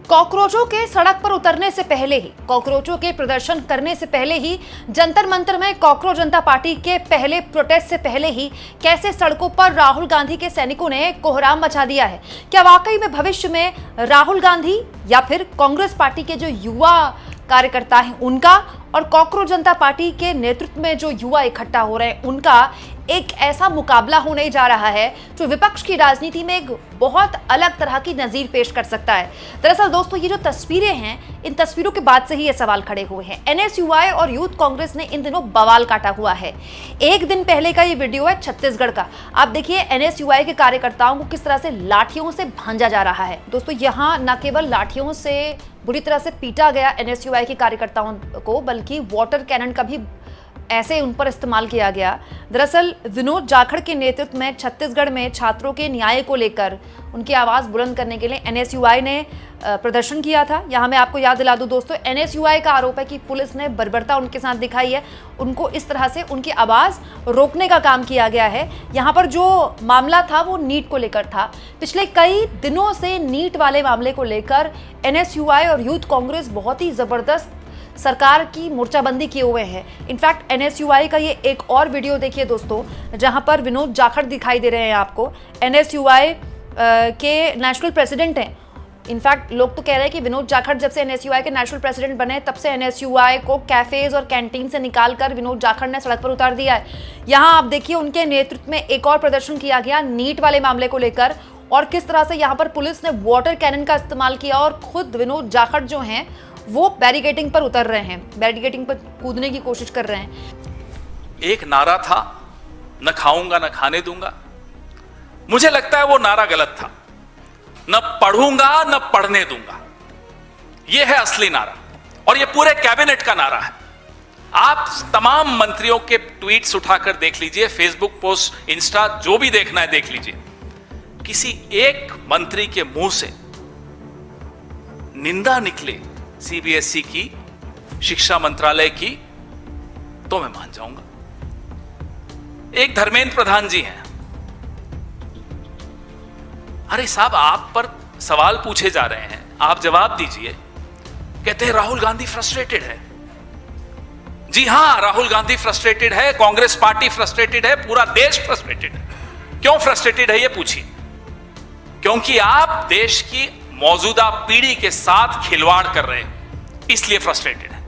कॉकरोचों के सड़क पर उतरने से पहले ही, कॉकरोचों के प्रदर्शन करने से पहले ही, जंतर मंतर में कॉकरोच जनता पार्टी के पहले प्रोटेस्ट से पहले ही कैसे सड़कों पर राहुल गांधी के सैनिकों ने कोहराम मचा दिया है। क्या वाकई में भविष्य में राहुल गांधी या फिर कांग्रेस पार्टी के जो युवा कार्यकर्ता हैं उनका और कॉकरोच जनता पार्टी के नेतृत्व में जो युवा इकट्ठा हो रहे हैं उनका एक ऐसा मुकाबला होने जा रहा है जो विपक्ष की राजनीति में एक बहुत अलग तरह की नजीर पेश कर सकता है। दरअसल दोस्तों, ये जो तस्वीरें हैं, इन तस्वीरों के बाद से ही ये सवाल खड़े हुए हैं। एनएसयूआई और यूथ कांग्रेस ने इन दिनों बवाल काटा हुआ है। एक दिन पहले का ये वीडियो है छत्तीसगढ़ का। आप देखिए एनएसयूआई के कार्यकर्ताओं को किस तरह से लाठियों से भांजा जा रहा है। दोस्तों, यहाँ न केवल लाठियों से बुरी तरह से पीटा गया एनएसयूआई के कार्यकर्ताओं को, बल्कि वाटर कैनन का भी ऐसे उन पर इस्तेमाल किया गया। दरअसल विनोद जाखड़ के नेतृत्व में छत्तीसगढ़ में छात्रों के न्याय को लेकर उनकी आवाज़ बुलंद करने के लिए एनएसयूआई ने प्रदर्शन किया था। यहाँ मैं आपको याद दिला दूं दोस्तों, एनएसयूआई का आरोप है कि पुलिस ने बर्बरता उनके साथ दिखाई है, उनको इस तरह से उनकी आवाज़ रोकने का काम किया गया है। यहाँ पर जो मामला था वो नीट को लेकर था। पिछले कई दिनों से नीट वाले मामले को लेकर एनएसयूआई और यूथ कांग्रेस बहुत ही ज़बरदस्त सरकार की मोर्चाबंदी किए हुए हैं। इनफैक्ट एनएसयूआई का ये एक और वीडियो देखिए दोस्तों, जहां पर विनोद जाखड़ दिखाई दे रहे हैं आपको। एनएसयूआई के नेशनल प्रेसिडेंट हैं। इनफैक्ट लोग तो कह रहे हैं कि विनोद जाखड़ जब से एनएसयूआई के नेशनल प्रेसिडेंट बने तब से एनएसयूआई को कैफेज और कैंटीन से निकालकर विनोद जाखड़ ने सड़क पर उतार दिया है। यहाँ आप देखिए उनके नेतृत्व में एक और प्रदर्शन किया गया नीट वाले मामले को लेकर, और किस तरह से यहाँ पर पुलिस ने वाटर कैनन का इस्तेमाल किया और खुद विनोद जाखड़ जो हैं वो बैरिकेडिंग पर उतर रहे हैं, बैरिकेडिंग पर कूदने की कोशिश कर रहे हैं। एक नारा था, न खाऊंगा न खाने दूंगा। मुझे लगता है वो नारा गलत था। न पढ़ूंगा न पढ़ने दूंगा, ये है असली नारा, और ये पूरे कैबिनेट का नारा है। आप तमाम मंत्रियों के ट्वीट्स उठाकर देख लीजिए, फेसबुक पोस्ट, इंस्टा, जो भी देखना है देख लीजिए। किसी एक मंत्री के मुंह से निंदा निकले सीबीएसई की, शिक्षा मंत्रालय की, तो मैं मान जाऊंगा। एक धर्मेंद्र प्रधान जी हैं। अरे साहब, आप पर सवाल पूछे जा रहे हैं, आप जवाब दीजिए। कहते हैं राहुल गांधी फ्रस्ट्रेटेड है। जी हां, राहुल गांधी फ्रस्ट्रेटेड है, कांग्रेस पार्टी फ्रस्ट्रेटेड है, पूरा देश फ्रस्ट्रेटेड है। क्यों फ्रस्ट्रेटेड है ये पूछिए। क्योंकि आप देश की मौजूदा पीढ़ी के साथ खिलवाड़ कर रहे हैं, इसलिए फ्रस्ट्रेटेड है।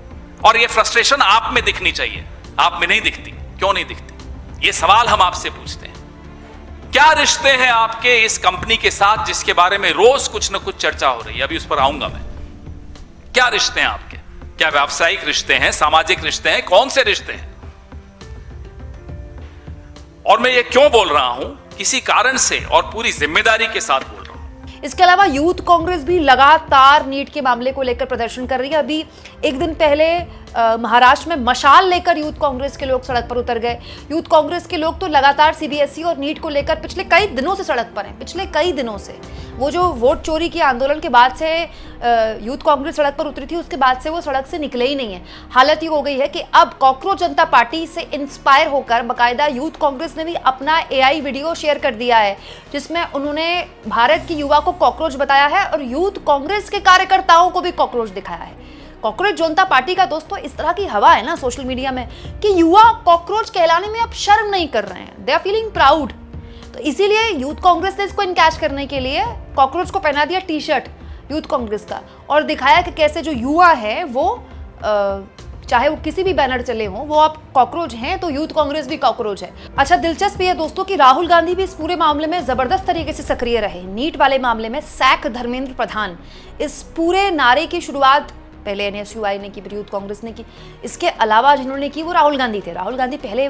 और ये फ्रस्ट्रेशन आप में दिखनी चाहिए, आप में नहीं दिखती। क्यों नहीं दिखती? ये सवाल हम आपसे पूछते हैं। क्या रिश्ते हैं आपके इस कंपनी के साथ जिसके बारे में रोज कुछ ना कुछ चर्चा हो रही है? अभी उस पर आऊंगा मैं। क्या रिश्ते हैं आपके? क्या व्यावसायिक रिश्ते हैं, सामाजिक रिश्ते हैं, कौन से रिश्ते हैं? और मैं ये क्यों बोल रहा हूं? किसी कारण से और पूरी जिम्मेदारी के साथ बोल रहा हूं। इसके अलावा यूथ कांग्रेस भी लगातार नीट के मामले को लेकर प्रदर्शन कर रही है। अभी एक दिन पहले महाराष्ट्र में मशाल लेकर यूथ कांग्रेस के लोग सड़क पर उतर गए। यूथ कांग्रेस के लोग तो लगातार सीबीएसई और नीट को लेकर पिछले कई दिनों से सड़क पर हैं, पिछले कई दिनों से। वो जो वोट चोरी के आंदोलन के बाद से यूथ कांग्रेस सड़क पर उतरी थी, उसके बाद से वो सड़क से निकले ही नहीं है। हालत ये हो गई है कि अब कॉकरोच जनता पार्टी से इंस्पायर होकर बाकायदा यूथ कांग्रेस ने भी अपना एआई वीडियो शेयर कर दिया है, जिसमें उन्होंने भारत की युवा को कॉकरोच बताया है और यूथ कांग्रेस के कार्यकर्ताओं को भी कॉकरोच दिखाया है। कॉकरोच जनता पार्टी का दोस्तों इस तरह की हवा है ना सोशल मीडिया में कि युवा कॉकरोच कहलाने में अब शर्म नहीं कर रहे हैं, दे आर फीलिंग प्राउड। तो इसीलिए यूथ कांग्रेस ने इसको इनकैश करने के लिए कॉकरोच को पहना दिया टी शर्ट यूथ कांग्रेस का, और दिखाया कि कैसे जो युवा है वो चाहे वो किसी भी बैनर चले हों, वो आप कॉकरोच हैं तो यूथ कांग्रेस भी कॉकरोच है। अच्छा, दिलचस्प ये दोस्तों कि राहुल गांधी भी इस पूरे मामले में जबरदस्त तरीके से सक्रिय रहे। नीट वाले मामले में सैक धर्मेंद्र प्रधान, इस पूरे नारे की शुरुआत पहले एनएसयूआई ने की, फिर यूथ कांग्रेस ने की। इसके अलावा जिन्होंने की वो राहुल गांधी थे। राहुल गांधी पहले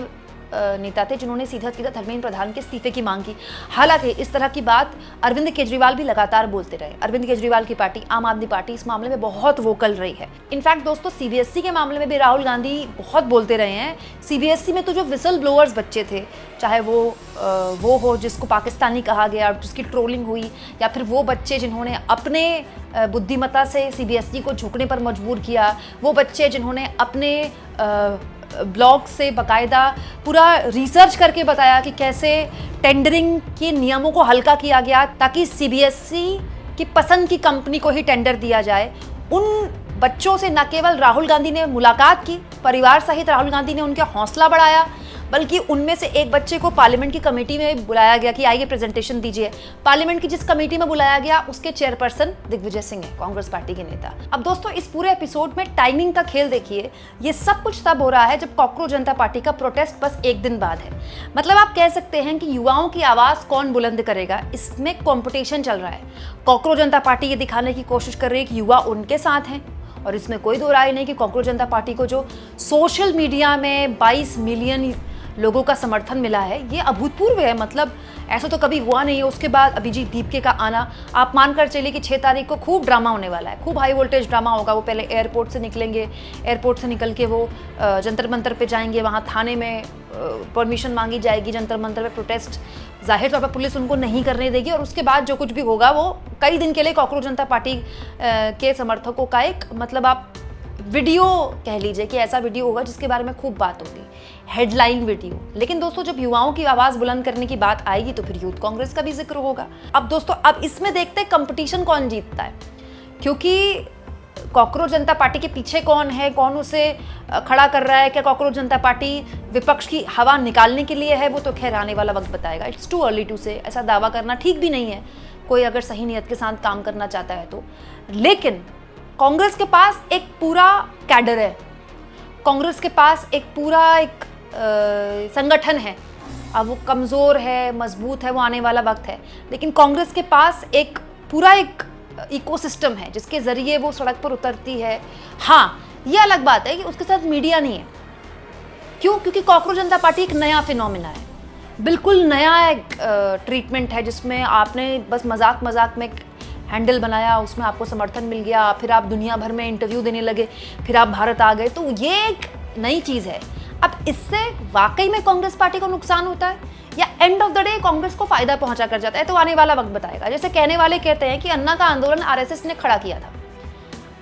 नेता थे जिन्होंने सीधा सीधा धर्मेंद्र प्रधान के इस्तीफे की मांग की। हालांकि इस तरह की बात अरविंद केजरीवाल भी लगातार बोलते रहे। अरविंद केजरीवाल की पार्टी आम आदमी पार्टी इस मामले में बहुत वोकल रही है। इनफैक्ट दोस्तों, सीबीएसई के मामले में भी राहुल गांधी बहुत बोलते रहे हैं। सीबीएसई में तो जो विसल ब्लोअर्स बच्चे थे, चाहे वो हो जिसको पाकिस्तानी कहा गया, जिसकी ट्रोलिंग हुई, या फिर वो बच्चे जिन्होंने अपने बुद्धिमत्ता से सीबीएसई को झुकने पर मजबूर किया, वो बच्चे जिन्होंने अपने ब्लॉग से बाकायदा पूरा रिसर्च करके बताया कि कैसे टेंडरिंग के नियमों को हल्का किया गया ताकि सीबीएसई कि पसंद की कंपनी को ही टेंडर दिया जाए। उन बच्चों से न केवल राहुल गांधी ने मुलाकात की, परिवार सहित राहुल गांधी ने उनका हौसला बढ़ाया, बल्कि उनमें से एक बच्चे को पार्लियामेंट की कमेटी में बुलाया गया कि आइए प्रेजेंटेशन दीजिए। पार्लियामेंट की जिस कमेटी में बुलाया गया उसके चेयरपर्सन दिग्विजय सिंह है, कांग्रेस पार्टी के नेता। अब दोस्तों इस पूरे एपिसोड में टाइमिंग का खेल देखिए, ये सब कुछ तब हो रहा है जब कॉकरोच जनता पार्टी का प्रोटेस्ट बस एक दिन बाद है। मतलब आप कह सकते हैं कि युवाओं की आवाज कौन बुलंद करेगा, इसमें कॉम्पिटिशन चल रहा है। कॉकरोच जनता पार्टी ये दिखाने की कोशिश कर रही है कि युवा उनके साथ हैं, और इसमें कोई दो राय नहीं कि कॉकरोच जनता पार्टी को जो सोशल मीडिया में 22 मिलियन लोगों का समर्थन मिला है, ये अभूतपूर्व है। मतलब ऐसा तो कभी हुआ नहीं है। उसके बाद अभिजीत दीपके का आना, आप मानकर चलिए कि 6 तारीख को खूब ड्रामा होने वाला है, खूब हाई वोल्टेज ड्रामा होगा। वो पहले एयरपोर्ट से निकलेंगे, एयरपोर्ट से निकल के वो जंतर मंतर पे जाएंगे, वहाँ थाने में परमिशन मांगी जाएगी, जंतर मंतर पे प्रोटेस्ट जाहिर तौर पर पुलिस उनको नहीं करने देगी, और उसके बाद जो कुछ भी होगा वो कई दिन के लिए कॉकरोच जनता पार्टी के समर्थकों का एक मतलब आप वीडियो कह लीजिए कि ऐसा वीडियो होगा जिसके बारे में खूब बात होगी, हेडलाइन वीडियो। लेकिन दोस्तों जब युवाओं की आवाज बुलंद करने की बात आएगी तो फिर यूथ कांग्रेस का भी जिक्र होगा। अब दोस्तों अब इसमें देखते हैं कंपटीशन कौन जीतता है, क्योंकि कॉकरोच जनता पार्टी के पीछे कौन है, कौन उसे खड़ा कर रहा है, क्या कॉकरोच जनता पार्टी विपक्ष की हवा निकालने के लिए है, वो तो खैर आने वाला वक्त बताएगा। इट्स टू अर्ली टू से, ऐसा दावा करना ठीक भी नहीं है कोई अगर सही नियत के साथ काम करना चाहता है तो। लेकिन कांग्रेस के पास एक पूरा कैडर है, कांग्रेस के पास एक पूरा एक संगठन है। अब वो कमज़ोर है, मजबूत है, वो आने वाला वक्त है। लेकिन कांग्रेस के पास एक पूरा एक इकोसिस्टम है जिसके ज़रिए वो सड़क पर उतरती है। हाँ, ये अलग बात है कि उसके साथ मीडिया नहीं है। क्यों? क्योंकि कॉकरोच जनता पार्टी एक नया फिनोमिना है, बिल्कुल नया एक ट्रीटमेंट है, जिसमें आपने बस मजाक में हैंडल बनाया, उसमें आपको समर्थन मिल गया, फिर आप दुनिया भर में इंटरव्यू देने लगे, फिर आप भारत आ गए। तो ये एक नई चीज़ है। अब इससे वाकई में कांग्रेस पार्टी को नुकसान होता है या end of the day Congress को फायदा पहुंचा कर जाता है, तो आने वाला वक्त बताएगा। जैसे कहने वाले कहते हैं कि अन्ना का आंदोलन आरएसएस ने खड़ा किया था।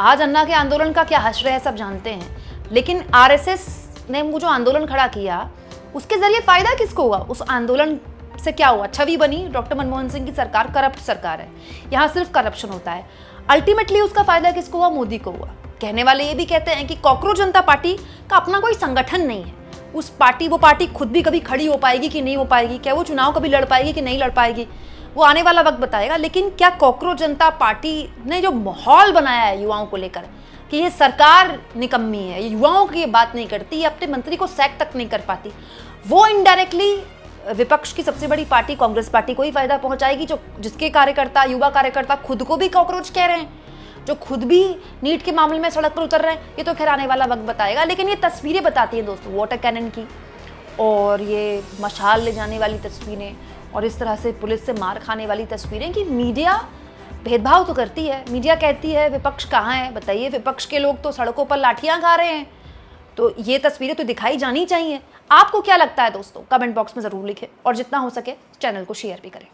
आज अन्ना के आंदोलन का क्या हश्र है सब जानते हैं, लेकिन आरएसएस ने वो जो आंदोलन खड़ा किया उसके जरिए फायदा किसको हुआ? उस आंदोलन से क्या हुआ? छवि बनी डॉक्टर मनमोहन सिंह की सरकार करप्ट सरकार है, यहाँ सिर्फ करप्शन होता है। अल्टीमेटली उसका फायदा किसको हुआ? मोदी को हुआ। कहने वाले ये भी कहते हैं कि कॉकरोच जनता पार्टी का अपना कोई संगठन नहीं है। वो पार्टी खुद भी कभी खड़ी हो पाएगी कि नहीं हो पाएगी, क्या वो चुनाव कभी लड़ पाएगी कि नहीं लड़ पाएगी, वो आने वाला वक्त बताएगा। लेकिन क्या कॉकरोच जनता पार्टी ने जो माहौल बनाया है युवाओं को लेकर कि ये सरकार निकम्मी है, युवाओं की ये बात नहीं करती, ये अपने मंत्री को सैक तक नहीं कर पाती, वो इनडायरेक्टली विपक्ष की सबसे बड़ी पार्टी कांग्रेस पार्टी को ही फायदा पहुंचाएगी, जो जिसके कार्यकर्ता, युवा कार्यकर्ता खुद को भी कॉकरोच कह रहे हैं, जो खुद भी नीट के मामले में सड़क पर उतर रहे हैं। ये तो खैर आने वाला वक्त बताएगा। लेकिन ये तस्वीरें बताती हैं दोस्तों वाटर कैनन की, और ये मशाल ले जाने वाली तस्वीरें, और इस तरह से पुलिस से मार खाने वाली तस्वीरें, कि मीडिया भेदभाव तो करती है। मीडिया कहती है विपक्ष कहाँ है, बताइए, विपक्ष के लोग तो सड़कों पर लाठियां खा रहे हैं। तो ये तस्वीरें तो दिखाई जानी चाहिए। आपको क्या लगता है दोस्तों? कमेंट बॉक्स में ज़रूर लिखें, और जितना हो सके चैनल को शेयर भी करें।